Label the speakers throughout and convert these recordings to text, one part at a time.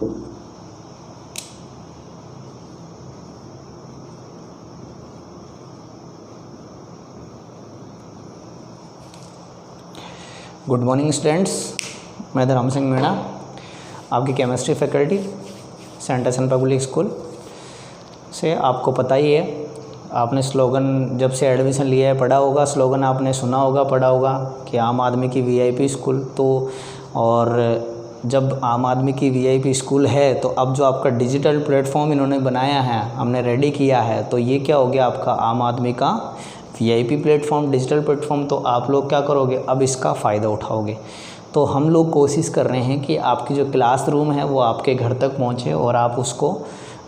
Speaker 1: Good morning students, मैं धर्म सिंह मीणा, आपकी केमिस्ट्री फैकल्टी सेंट एसन पब्लिक स्कूल से। आपको पता ही है, आपने स्लोगन जब से एडमिशन लिया है पढ़ा होगा, स्लोगन आपने सुना होगा, पढ़ा होगा कि आम आदमी की वीआईपी स्कूल। तो और जब आम आदमी की वीआईपी स्कूल है तो अब जो आपका डिजिटल प्लेटफॉर्म इन्होंने बनाया है, हमने रेडी किया है, तो ये क्या हो गया आपका आम आदमी का वीआईपी प्लेटफॉर्म, डिजिटल प्लेटफॉर्म। तो आप लोग क्या करोगे, अब इसका फ़ायदा उठाओगे। तो हम लोग कोशिश कर रहे हैं कि आपकी जो क्लासरूम है वो आपके घर तक पहुंचे और आप उसको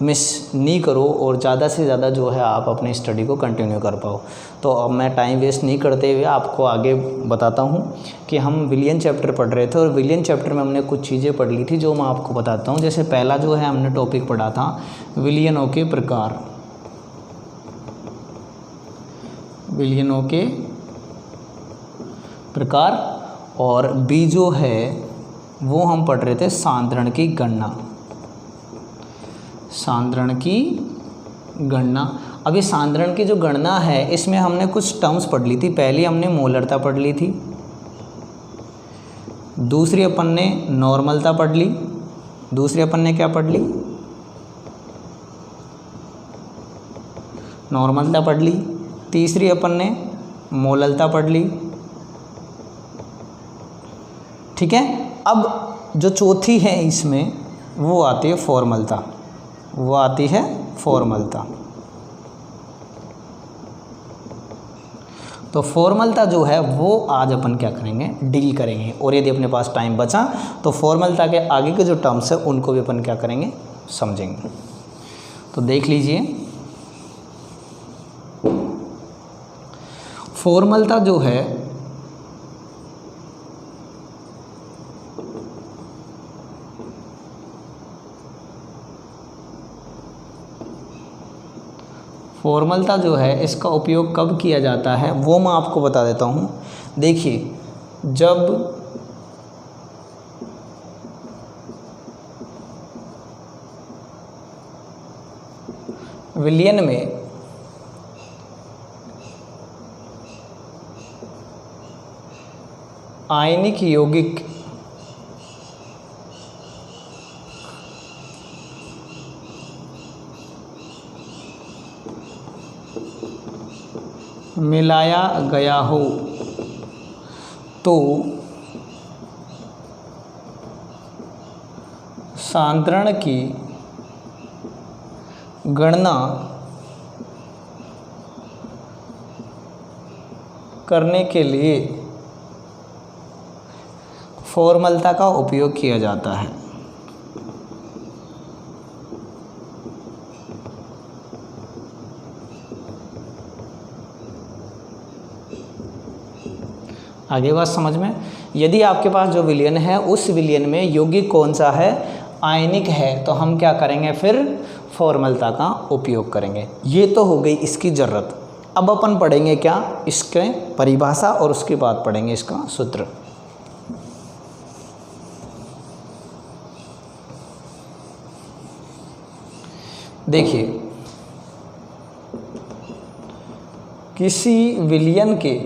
Speaker 1: मिस नहीं करो और ज़्यादा से ज़्यादा जो है आप अपनी स्टडी को कंटिन्यू कर पाओ। तो अब मैं टाइम वेस्ट नहीं करते हुए आपको आगे बताता हूँ कि हम विलियन चैप्टर पढ़ रहे थे और विलियन चैप्टर में हमने कुछ चीज़ें पढ़ ली थी जो मैं आपको बताता हूँ। जैसे पहला जो है हमने टॉपिक पढ़ा था विलियनों के प्रकार, विलियनों के प्रकार, और बी जो है वो हम पढ़ रहे थे सांद्रण की गणना, सांद्रण की गणना। अभी सांद्रण की जो गणना है इसमें हमने कुछ टर्म्स पढ़ ली थी। पहली हमने मोलरता पढ़ ली थी, दूसरी अपन ने नॉर्मलता पढ़ ली, दूसरी अपन ने क्या पढ़ ली, नॉर्मलता पढ़ ली, तीसरी अपन ने मोललता पढ़ ली। ठीक है, अब जो चौथी है इसमें वो आती है फॉर्मलता, वो आती है फॉर्मलता। तो फॉर्मलता जो है वो आज अपन क्या करेंगे, डील करेंगे। और यदि अपने पास टाइम बचा तो फॉर्मलता के आगे के जो टर्म्स है उनको भी अपन क्या करेंगे, समझेंगे। तो देख लीजिए, फॉर्मलता जो है फॉर्मलता जो है इसका उपयोग कब किया जाता है वो मैं आपको बता देता हूँ। देखिए, जब विलियन में आयनिक यौगिक मिलाया गया हो तो सांद्रण की गणना करने के लिए फॉर्मलता का उपयोग किया जाता है। आगे बात समझ में। यदि आपके पास जो विलियन है उस विलियन में यौगिक कौन सा है, आयनिक है, तो हम क्या करेंगे, फिर फॉर्मलता का उपयोग करेंगे। ये तो हो गई इसकी ज़रूरत। अब अपन पढ़ेंगे क्या, इसके परिभाषा, और उसके बाद पढ़ेंगे इसका सूत्र। देखिए, किसी विलियन के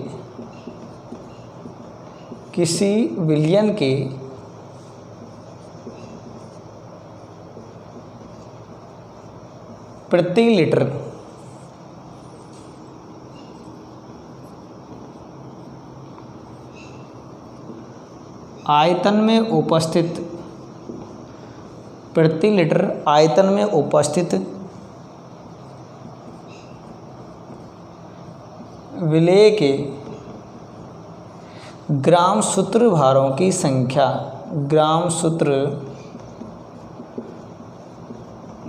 Speaker 1: प्रति लीटर आयतन में उपस्थित, प्रति लीटर आयतन में उपस्थित विलेय के ग्राम सूत्र भारों की संख्या, ग्राम सूत्र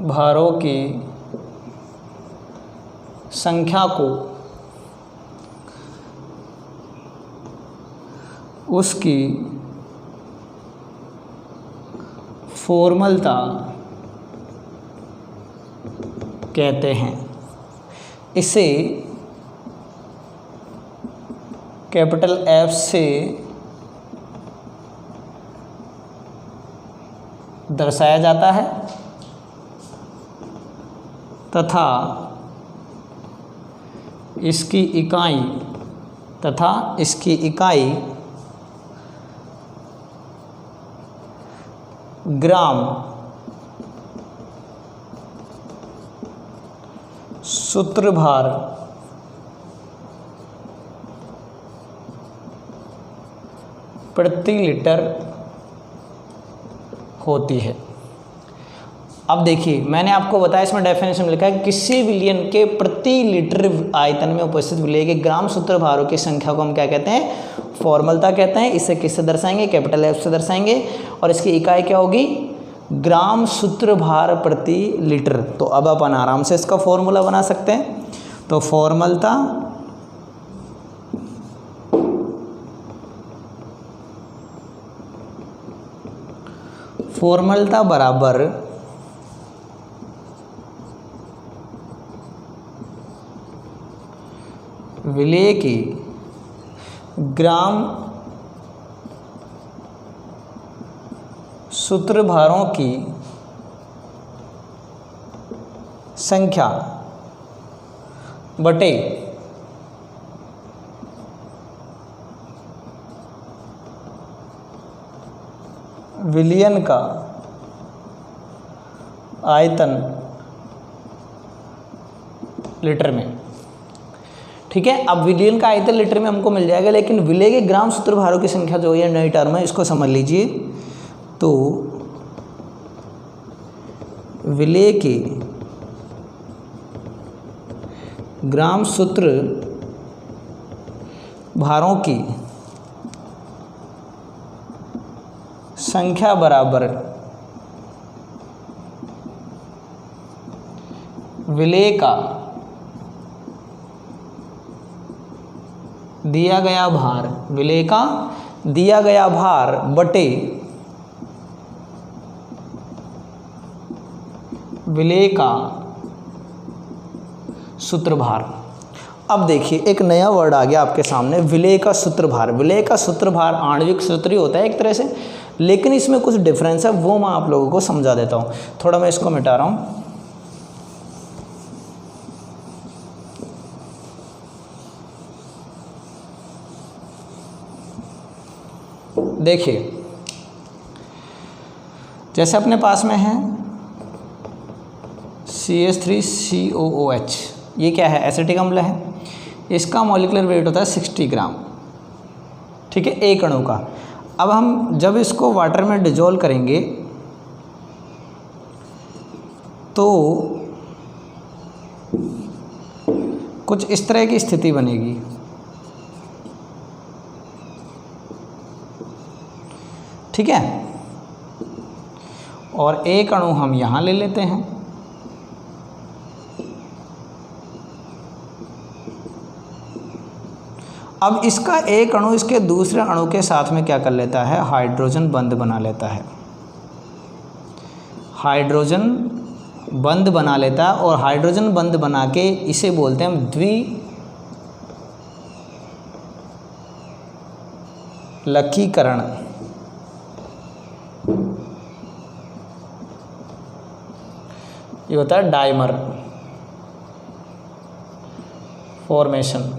Speaker 1: भारों की संख्या को उसकी फॉर्मलता कहते हैं। इसे कैपिटल एफ से दर्शाया जाता है तथा इसकी इकाई ग्राम सूत्रभार प्रति लीटर होती है। अब देखिए, मैंने आपको बताया, इसमें डेफिनेशन में लिखा है किसी विलयन के प्रति लीटर आयतन में उपस्थित विलय के ग्राम सूत्रभारों की संख्या को हम क्या कहते हैं? फॉर्मलता कहते हैं। इसे किससे दर्शाएंगे? कैपिटल एफ से दर्शाएंगे। और इसकी इकाई क्या होगी? ग्राम सूत्रभार प्रति लीटर। तो अब अपन आराम से इसका फॉर्मूला बना सकते हैं। तो फॉर्मलता बराबर विलय की ग्राम सूत्रभारों की संख्या बटे विलयन का आयतन लीटर में। ठीक है, अब विलयन का आयतन लीटर में हमको मिल जाएगा, लेकिन विलय के ग्राम सूत्रभारों की संख्या जो है नई टर्म है, इसको समझ लीजिए। तो विलय के ग्राम सूत्रभारों की संख्या बराबर विलय का दिया गया भार, विलय का दिया गया भार बटे विलय का सूत्रभार। अब देखिए, एक नया वर्ड आ गया आपके सामने, विलय का सूत्रभार। विलय का सूत्रभार आणविक सूत्र ही होता है एक तरह से, लेकिन इसमें कुछ डिफरेंस है, वो मैं आप लोगों को समझा देता हूँ। थोड़ा मैं इसको मिटा रहा हूँ। देखिए, जैसे अपने पास में है CH3COOH, ये क्या है? एसिटिक अम्ल है। इसका मॉलिक्यूलर वेट होता है 60 ग्राम। ठीक है, एक अणु का। अब हम जब इसको वाटर में डिजोल्व करेंगे तो कुछ इस तरह की स्थिति बनेगी। ठीक है, और एक अणु हम यहाँ ले लेते हैं। अब इसका एक अणु इसके दूसरे अणु के साथ में क्या कर लेता है? हाइड्रोजन बंध बना लेता है। हाइड्रोजन बंध बना लेता है, और हाइड्रोजन बंध बना के इसे बोलते हैं हम द्विलकीकरण। ये होता है डाइमर फॉर्मेशन।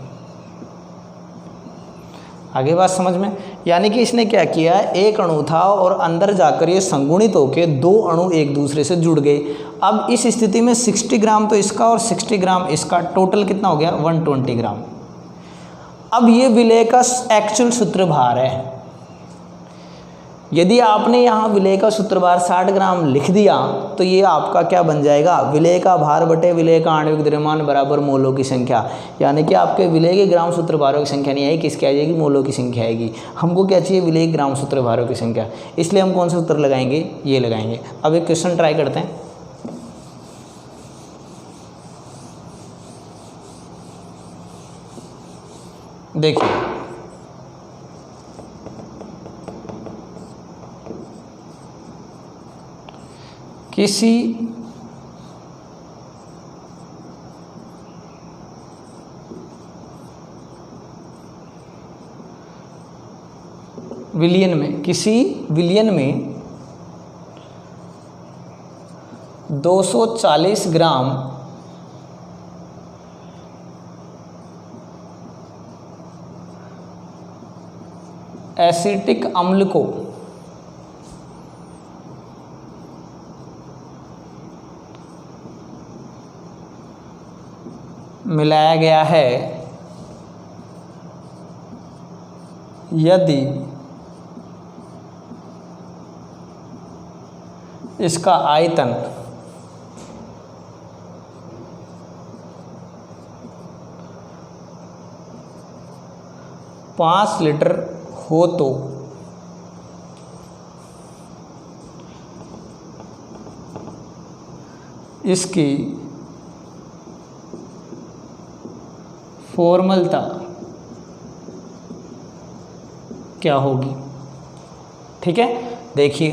Speaker 1: आगे बात समझ में? यानी कि इसने क्या किया, एक अणु था और अंदर जाकर ये संगुणित होकर दो अणु एक दूसरे से जुड़ गए। अब इस स्थिति में 60 ग्राम तो इसका और 60 ग्राम इसका, टोटल कितना हो गया? 120 ग्राम। अब ये विलय का एक्चुअल सूत्रभार है। यदि आपने यहाँ विलय का सूत्रभार 60 ग्राम लिख दिया तो ये आपका क्या बन जाएगा? विलय का भार बटे विलय का आणविक द्रव्यमान बराबर मोलों की संख्या। यानी कि आपके विलय के ग्राम सूत्रभारों की संख्या नहीं आएगी, किसकी आ जाएगी? मोलों की संख्या आएगी। हमको क्या चाहिए? विलय के ग्राम सूत्रभारों की संख्या। इसलिए हम कौन सा सूत्र लगाएंगे? ये लगाएंगे। अब एक क्वेश्चन ट्राई करते हैं। देखिए, किसी विलयन में 240 ग्राम एसिटिक अम्ल को मिलाया गया है यदि इसका आयतन 5 लीटर हो तो इसकी फॉर्मलता क्या होगी। ठीक है, देखिए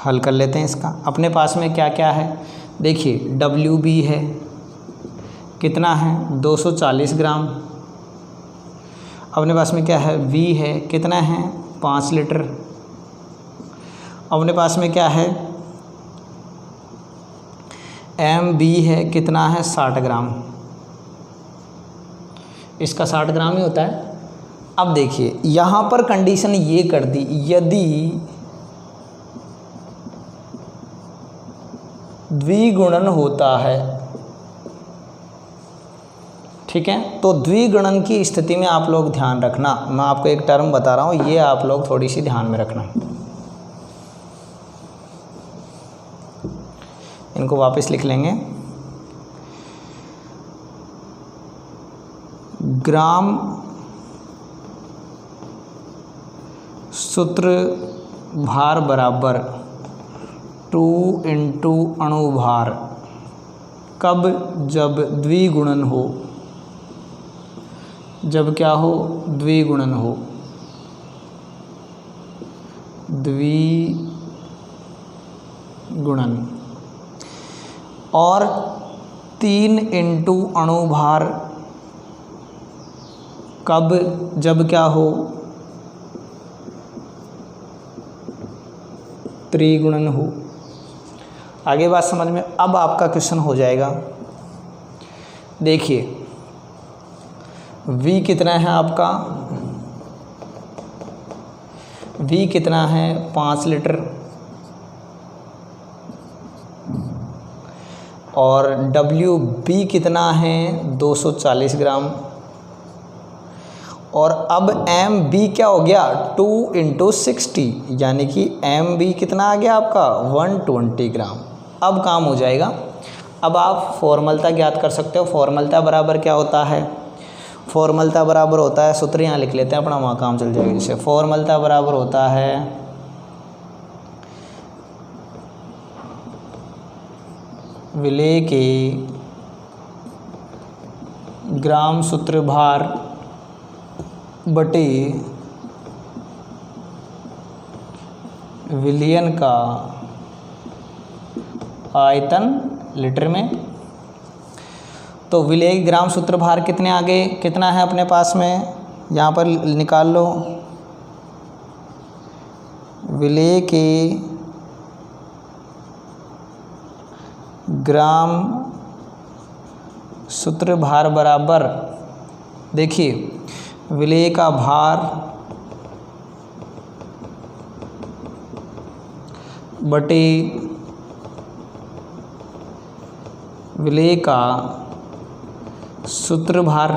Speaker 1: हल कर लेते हैं इसका। अपने पास में क्या क्या है, देखिए WB है, कितना है 240 ग्राम। अपने पास में क्या है, V है, कितना है 5 लीटर। अपने पास में क्या है, MB है, कितना है 60 ग्राम। इसका 60 ग्राम ही होता है। अब देखिए यहाँ पर कंडीशन ये कर दी, यदि द्विगुणन होता है, ठीक है। तो द्विगुणन की स्थिति में आप लोग ध्यान रखना, मैं आपको एक टर्म बता रहा हूँ, ये आप लोग थोड़ी सी ध्यान में रखना। इनको वापस लिख लेंगे। ग्राम सूत्र भार बराबर 2 इंटू अणु भार, कब, जब द्विगुणन हो, जब क्या हो, द्विगुणन हो, द्विगुणन। और 3 इंटू अणु भार कब, जब क्या हो, त्रिगुणन हो। आगे बात समझ में। अब आपका क्वेश्चन हो जाएगा, देखिए V कितना है आपका, V कितना है 5 लीटर, और WB कितना है 240 ग्राम। और अब MB क्या हो गया 2 इंटू 60, यानी कि MB कितना आ गया आपका 120 ग्राम। अब काम हो जाएगा। अब आप फॉर्मलता ज्ञात कर सकते हो। फॉर्मलता बराबर क्या होता है, फॉर्मलता बराबर होता है, सूत्र यहाँ लिख लेते हैं अपना, वहाँ काम चल जाएगा। जैसे फॉर्मलता बराबर होता है विलेय के ग्राम सूत्र भार बटे विलयन का आयतन लीटर में। तो विलेय ग्राम सूत्र भार कितने आगे, कितना है अपने पास में, यहाँ पर निकाल लो। विलेय के ग्राम सूत्र भार बराबर, देखिए विलेय का भार बटे विलेय का सूत्र भार।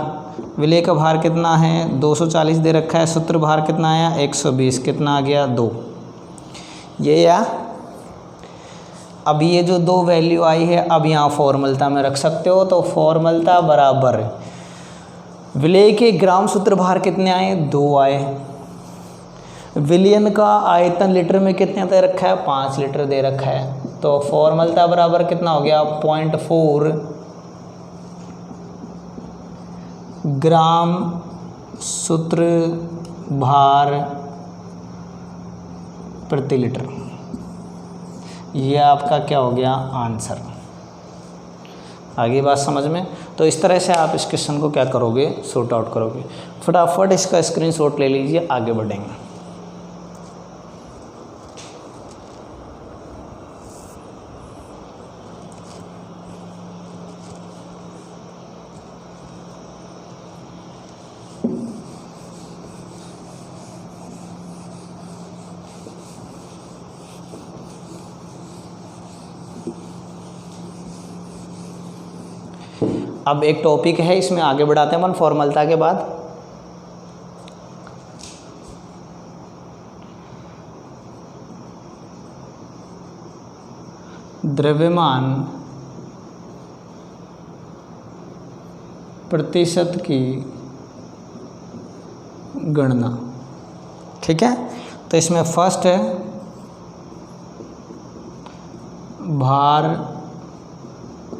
Speaker 1: विलेय का भार कितना है 240 दे रखा है, सूत्र भार कितना आया 120, कितना आ गया 2। ये या अब ये जो 2 वैल्यू आई है, अब यहाँ फॉर्मलता में रख सकते हो। तो फॉर्मलता बराबर विलेय के ग्राम सूत्र भार कितने आए 2 आए, विलयन का आयतन लीटर में कितने दे रखा है 5 लीटर दे रखा है। तो फॉर्मलता बराबर कितना हो गया 0.4 ग्राम सूत्र भार प्रति लीटर। ये आपका क्या हो गया आंसर। आगे बात समझ में। तो इस तरह से आप इस क्वेश्चन को क्या करोगे, सॉर्ट आउट करोगे। फटाफट इसका स्क्रीनशॉट ले लीजिए, आगे बढ़ेंगे। अब एक टॉपिक है, इसमें आगे बढ़ाते हैं अपन फॉर्मलता के बाद। द्रव्यमान प्रतिशत की गणना। ठीक है, तो इसमें फर्स्ट है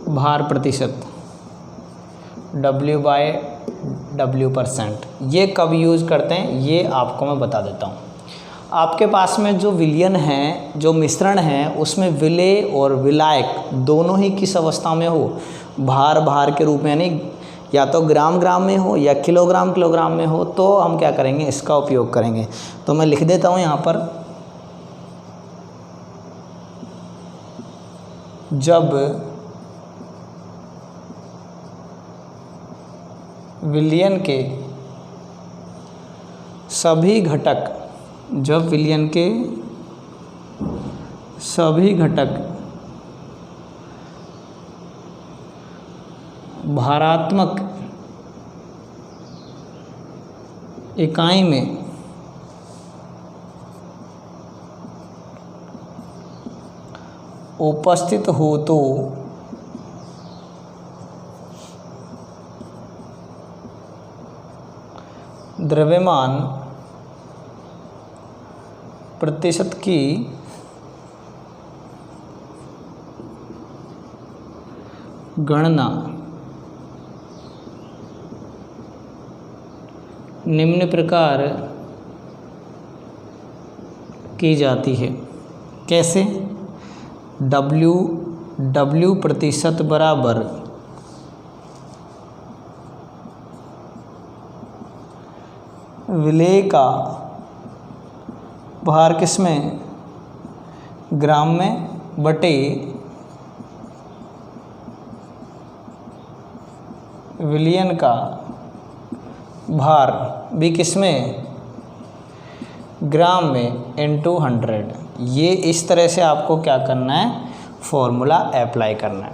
Speaker 1: भार प्रतिशत, W/W%। ये कब यूज़ करते हैं ये आपको मैं बता देता हूँ। आपके पास में जो विलयन है, जो मिश्रण है, उसमें विलेय और विलायक दोनों ही किस अवस्था में हो, भार के रूप में, यानी या तो ग्राम में हो या किलोग्राम में हो, तो हम क्या करेंगे, इसका उपयोग करेंगे। तो मैं लिख देता हूँ यहाँ पर, जब विलयन के सभी घटक, भारात्मक इकाई में उपस्थित हो तो द्रव्यमान प्रतिशत की गणना निम्न प्रकार की जाती है। कैसे? W प्रतिशत बराबर विलेय का भार किसमें, ग्राम में, बटे विलयन का भार भी किसमें, ग्राम में, इनटू 100। ये इस तरह से आपको क्या करना है, फॉर्मूला अप्लाई करना है।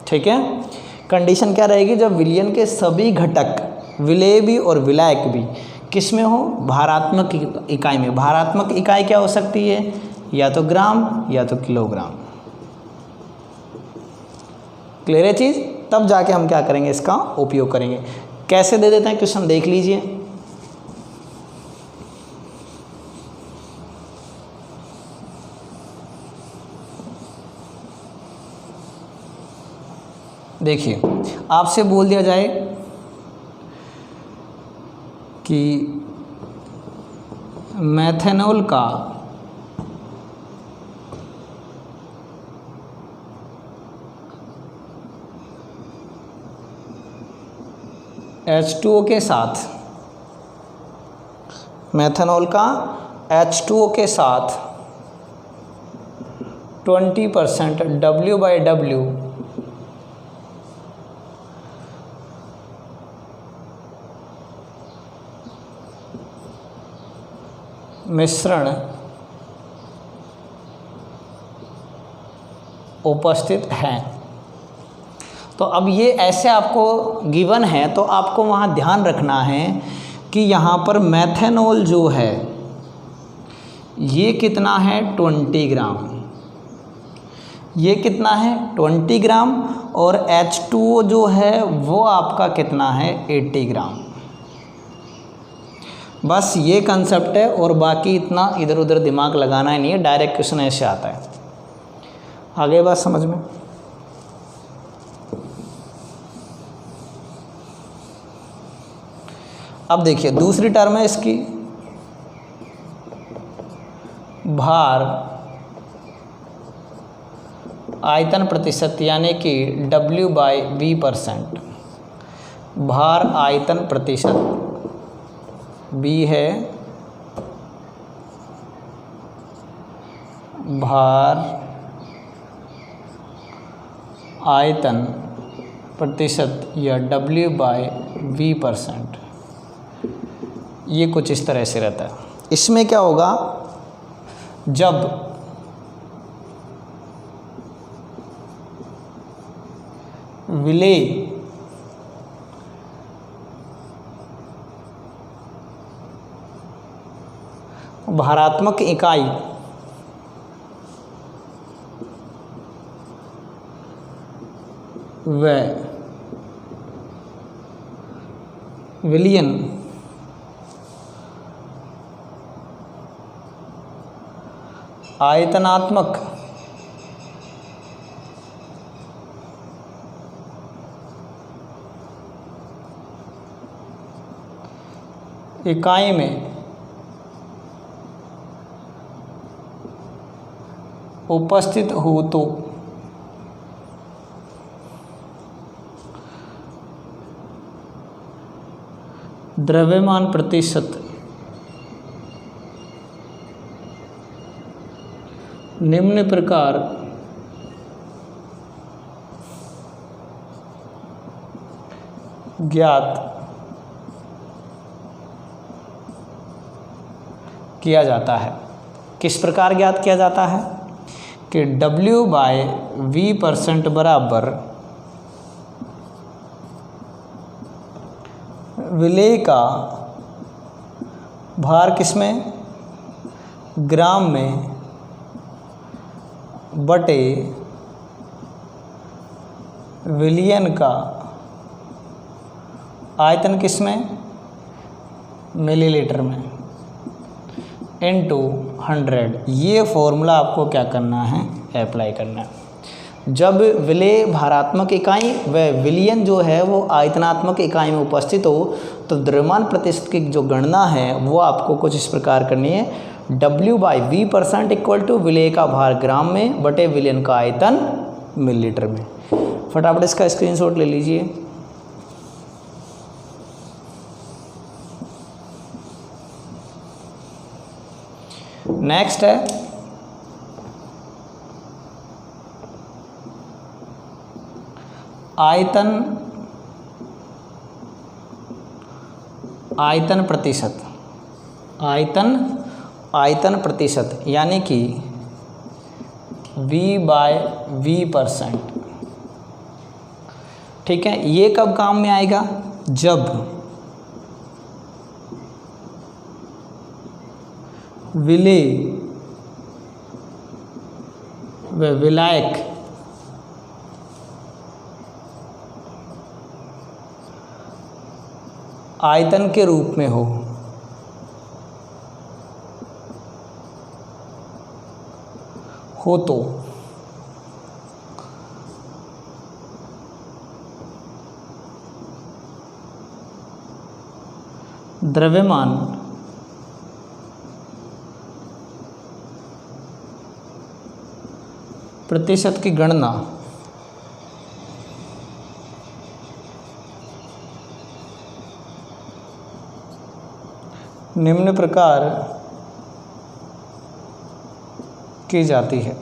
Speaker 1: ठीक है, कंडीशन क्या रहेगी, जब विलयन के सभी घटक, विलेय भी और विलायक भी, किस में हो, भारात्मक इकाई में। भारात्मक इकाई क्या हो सकती है, या तो ग्राम या तो किलोग्राम। क्लियर है चीज़? तब जाके हम क्या करेंगे, इसका उपयोग करेंगे। कैसे दे देते हैं क्वेश्चन, देख लीजिए। देखिए, आपसे बोल दिया जाए कि मेथनॉल का H2O के साथ, मेथनॉल का H2O के साथ 20% W/W मिश्रण उपस्थित है। तो अब ये ऐसे आपको गिवन है, तो आपको वहाँ ध्यान रखना है कि यहाँ पर मेथनॉल जो है ये कितना है, 20 ग्राम। ये कितना है, 20 ग्राम। और H2O जो है वो आपका कितना है, 80 ग्राम। बस ये कंसेप्ट है, और बाकी इतना इधर उधर दिमाग लगाना ही नहीं है, डायरेक्ट क्वेश्चन ऐसे आता है। आगे बात समझ में? अब देखिए, दूसरी टर्म है इसकी, भार आयतन प्रतिशत, यानी कि W/V%। भार आयतन प्रतिशत, B है भार आयतन प्रतिशत या W/V%। ये कुछ इस तरह से रहता है। इसमें क्या होगा, जब विलेय भारात्मक इकाई व विलयन आयतनात्मक इकाई में उपस्थित हो तो द्रव्यमान प्रतिशत निम्न प्रकार ज्ञात किया जाता है। किस प्रकार ज्ञात किया जाता है कि W/V% बराबर विलेय का भार किसमें, ग्राम में, बटे विलयन का आयतन किसमें, मिलीलीटर में, इनटू 100। ये फॉर्मूला आपको क्या करना है, अप्लाई करना है। जब विलेय भारात्मक इकाई व विलयन जो है वो आयतनात्मक इकाई में उपस्थित हो तो द्रव्यमान प्रतिशत की जो गणना है वो आपको कुछ इस प्रकार करनी है। W/V% इक्वल टू विलेय का भार ग्राम में बटे विलयन का आयतन मिलीलीटर में। फटाफट इसका स्क्रीनशॉट ले लीजिए। नेक्स्ट है आयतन प्रतिशत। आयतन प्रतिशत यानी कि V/V%। ठीक है, ये कब काम में आएगा, जब विलेय व विलायक आयतन के रूप में हो तो द्रव्यमान प्रतिशत की गणना निम्न प्रकार की जाती है।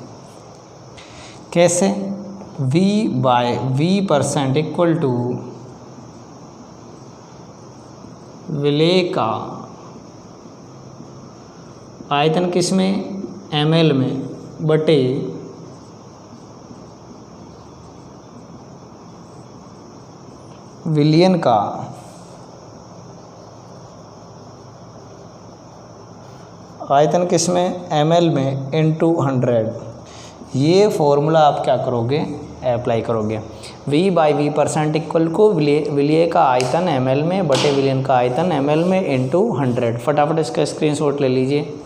Speaker 1: कैसे, V/V% इक्वल टू विलेय का आयतन किसमें, ml में, बटे विलयन का आयतन किसमें, ml में, इनटू 100। ये फॉर्मूला आप क्या करोगे, अप्लाई करोगे। V/V% इक्वल को विलेय का आयतन ml में बटे विलयन का आयतन ml में इनटू 100। फटाफट इसका स्क्रीनशॉट ले लीजिए।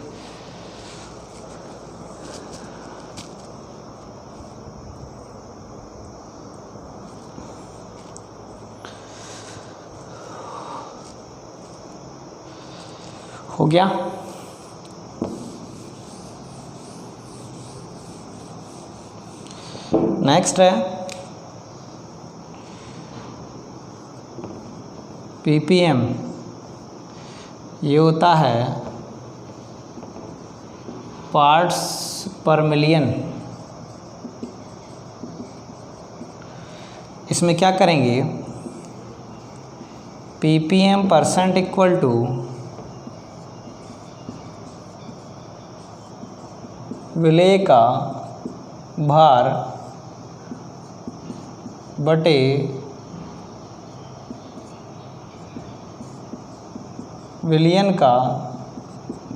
Speaker 1: हो गया। नेक्स्ट है ppm। ये होता है पार्ट्स पर मिलियन। इसमें क्या करेंगे, ppm% इक्वल टू विलेय का भार बटे विलयन का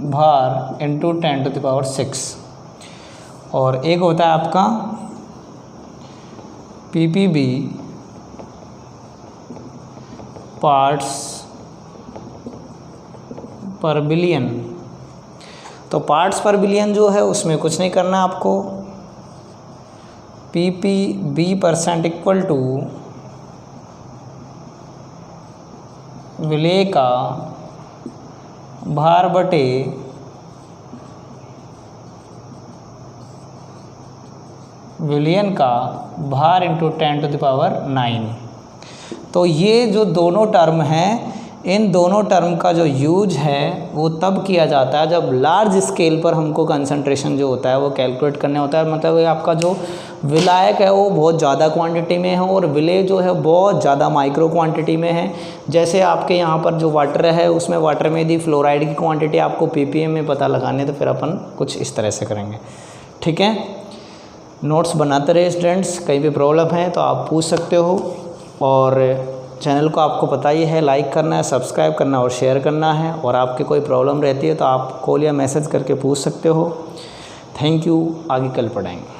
Speaker 1: भार इंटू 10⁶, और एक होता है आपका ppb पार्ट्स पर बिलियन। तो पार्ट्स पर बिलियन जो है उसमें कुछ नहीं करना आपको, ppb% इक्वल टू विलेय का भार बटे विलियन का भार इंटू 10⁹। तो ये जो दोनों टर्म हैं, इन दोनों टर्म का जो यूज है वो तब किया जाता है जब लार्ज स्केल पर हमको कंसंट्रेशन जो होता है वो कैलकुलेट करने होता है। मतलब ये आपका जो विलायक है वो बहुत ज़्यादा क्वांटिटी में है और विलेय जो है बहुत ज़्यादा माइक्रो क्वांटिटी में है। जैसे आपके यहाँ पर जो वाटर है उसमें वाटर में यदि फ्लोराइड की क्वांटिटी आपको ppm में पता लगाने तो फिर अपन कुछ इस तरह से करेंगे। ठीक है, नोट्स बनाते रहे स्टूडेंट्स, कहीं भी प्रॉब्लम है तो आप पूछ सकते हो। और चैनल को आपको पता ही है लाइक करना है, सब्सक्राइब करना और शेयर करना है। और आपकी कोई प्रॉब्लम रहती है तो आप कॉल या मैसेज करके पूछ सकते हो। थैंक यू, आगे कल पढ़ाएंगे।